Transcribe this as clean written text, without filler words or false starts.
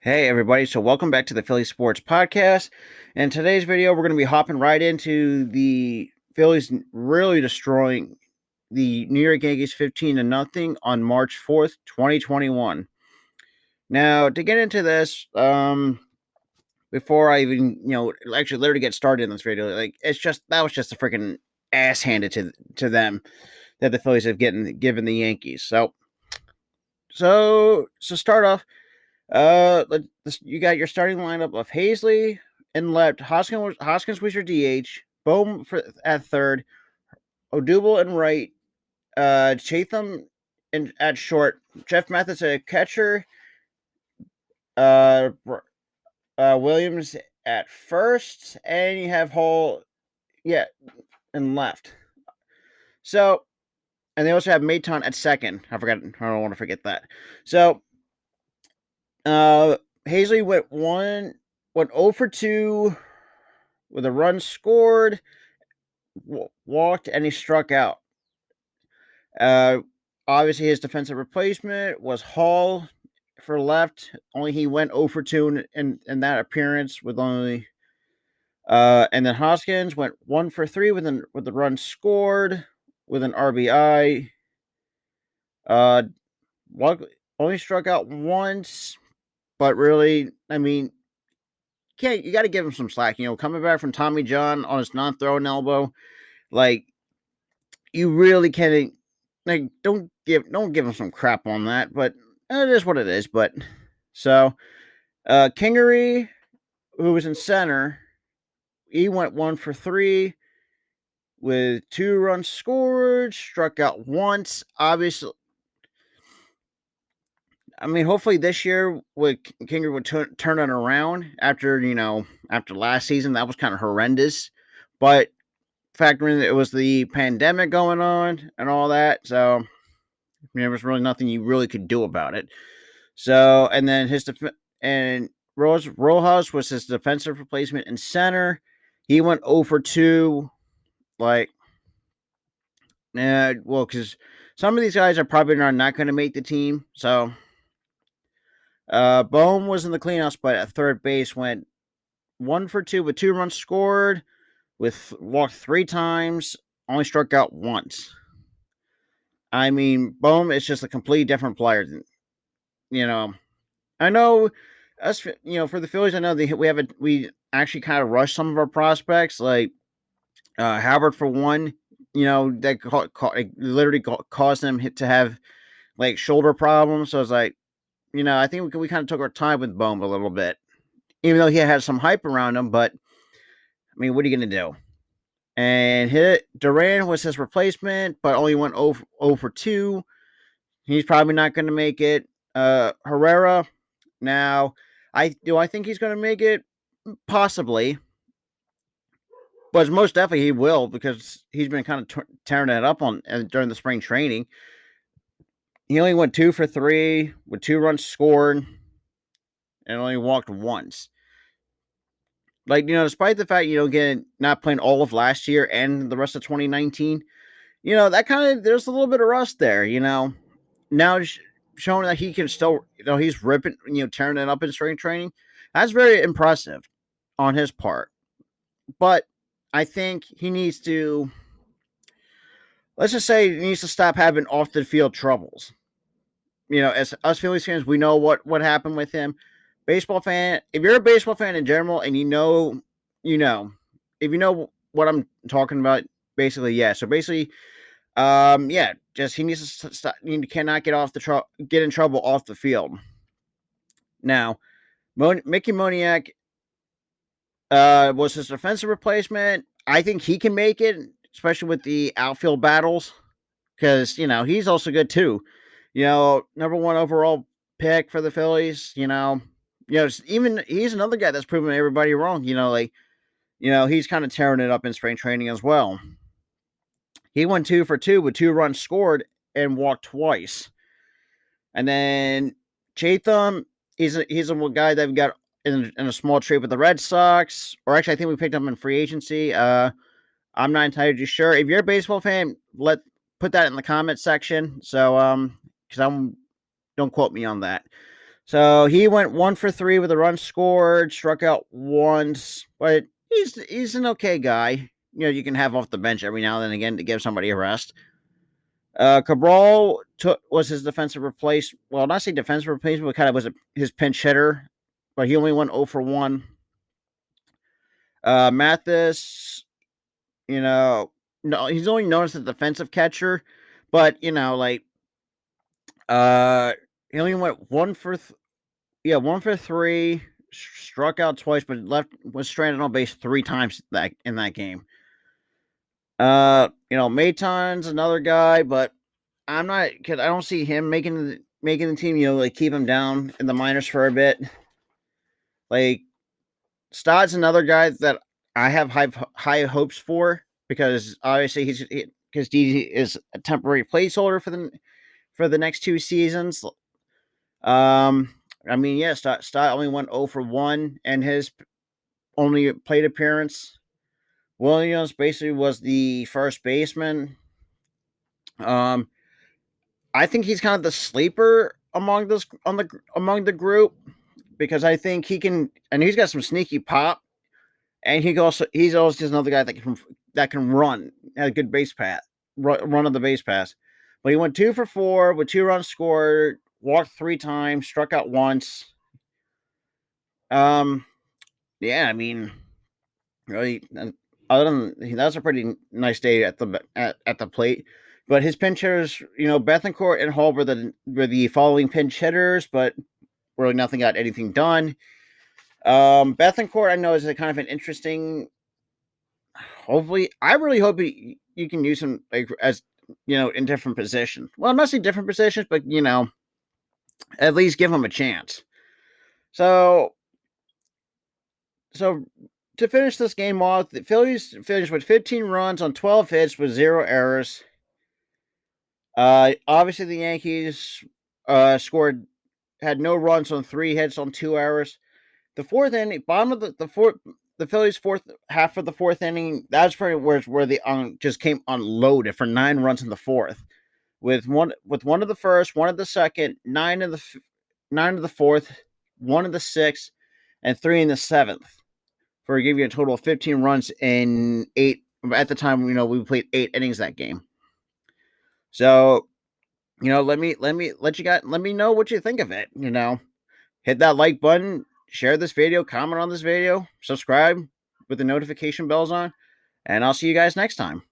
Hey everybody, so welcome back to the Philly Sports Podcast. In today's video, we're going to be hopping right into the Phillies really destroying the New York Yankees 15-0 on March 4th, 2021. Now, to get into this, before I even, actually literally get started in this video, that was just a freaking ass handed to them that the Phillies have given the Yankees. So start off. You got your starting lineup of Hazley in left, Hoskins was your DH, Bohm at third, Odubel in right, Chatham at short, Jeff Mathis at catcher, uh, Williams at first, and you have Hall, yeah, in left. So, and they also have Maton at second. I don't want to forget that. So, Hazley went 0 for 2 with a run scored, walked, and he struck out. Uh, Obviously, his defensive replacement was Hall for left. Only he went 0 for 2 in that appearance with only. And then Hoskins went 1 for 3 with the run scored with an RBI. Only struck out once, but really, I mean, you got to give him some slack. Coming back from Tommy John on his non-throwing elbow, like you really can't. Like, don't give him some crap on that. But it is what it is. But so, Kingery, who was in center, he went 1 for 3 with 2 runs scored, struck out once. Obviously, I mean, hopefully this year Kingery would turn it around after last season. That was kind of horrendous, but factoring it was the pandemic going on and all that, so there was really nothing you really could do about it. So, and then Rojas was his defensive replacement in center. He went 0 for 2. Because some of these guys are probably not going to make the team. So, Bohm was in the cleanout spot at third base, went 1 for 2 with 2 runs scored, walked 3 times, only struck out once. I mean, Bohm is just a completely different player. I know us. For the Phillies, I know we actually kind of rushed some of our prospects, like Howard for one. That literally caused them to have like shoulder problems. So I was like, I think we kind of took our time with Bohm a little bit, even though he had some hype around him. But I mean, what are you gonna do? And Duran was his replacement, but only went 0 for 2. He's probably not going to make it. Herrera, now, I think he's going to make it? Possibly. But most definitely he will, because he's been kind of tearing it up during the spring training. He only went 2 for 3 with 2 runs scored and only walked once. Despite the fact, not playing all of last year and the rest of 2019, that kind of, there's a little bit of rust there, Now showing that he can still, he's ripping, tearing it up in spring training. That's very impressive on his part. But I think he needs to, let's just say, he needs to stop having off the field troubles. As us Phillies fans, we know what happened with him. Baseball fan, if you're a baseball fan in general, and you know, if you know what I'm talking about, basically, yeah. So basically, just he needs to stop. He cannot get in trouble off the field. Now, Mickey Moniak was his defensive replacement. I think he can make it, especially with the outfield battles, because he's also good too. Number 1 overall pick for the Phillies. Even he's another guy that's proven everybody wrong. He's kind of tearing it up in spring training as well. He went 2 for 2 with 2 runs scored and walked twice. And then Chatham, he's a guy that we got in a small trade with the Red Sox, or actually I think we picked him in free agency. I'm not entirely sure. If you're a baseball fan, put that in the comment section. So because don't quote me on that. So he went 1 for 3 with a run scored, struck out once, but he's an okay guy. You can have off the bench every now and then again to give somebody a rest. Cabral was his defensive replacement. Well, not say defensive replacement, but kind of was his pinch hitter, but he only went 0 for 1. Mathis, no, he's only known as a defensive catcher, but uh, he only went 1 for 3, struck out twice, but was stranded on base 3 times in that game. Maton's another guy, but I'm not because I don't see him making the team. Keep him down in the minors for a bit. Like Stodd's another guy that I have high hopes for because obviously because D is a temporary placeholder for the next 2 seasons. I mean, yeah, Stott only went 0 for 1 and his only plate appearance. Williams basically was the first baseman. I think he's kind of the sleeper among the group because I think he can, and he's got some sneaky pop, and he's also just another guy that can run at a good base pass, run on the base pass. But he went 2 for 4 with 2 runs scored, walked 3 times, struck out once. Yeah, I mean, really, other than that's a pretty nice day at the plate. But his pinch hitters, Bethencourt and Hall were the following pinch hitters, but really nothing got anything done. Bethencourt, I know, is a kind of an interesting. Hopefully, I really hope you can use him as in different positions. Well, I'm not saying different positions, but at least give him a chance. So to finish this game off, the Phillies finished with 15 runs on 12 hits with 0 errors. Obviously, the Yankees had no runs on 3 hits on 2 errors. The fourth inning, bottom of the Phillies' fourth half of the fourth inning, that's probably where they just came unloaded for 9 runs in the fourth, with one of the first, one of the second, 9 of the fourth, 1 of the sixth, and 3 in the seventh, for giving a total of 15 runs in 8. At the time, we played 8 innings that game. So, let me know what you think of it. Hit that like button, share this video, comment on this video, subscribe with the notification bells on, and I'll see you guys next time.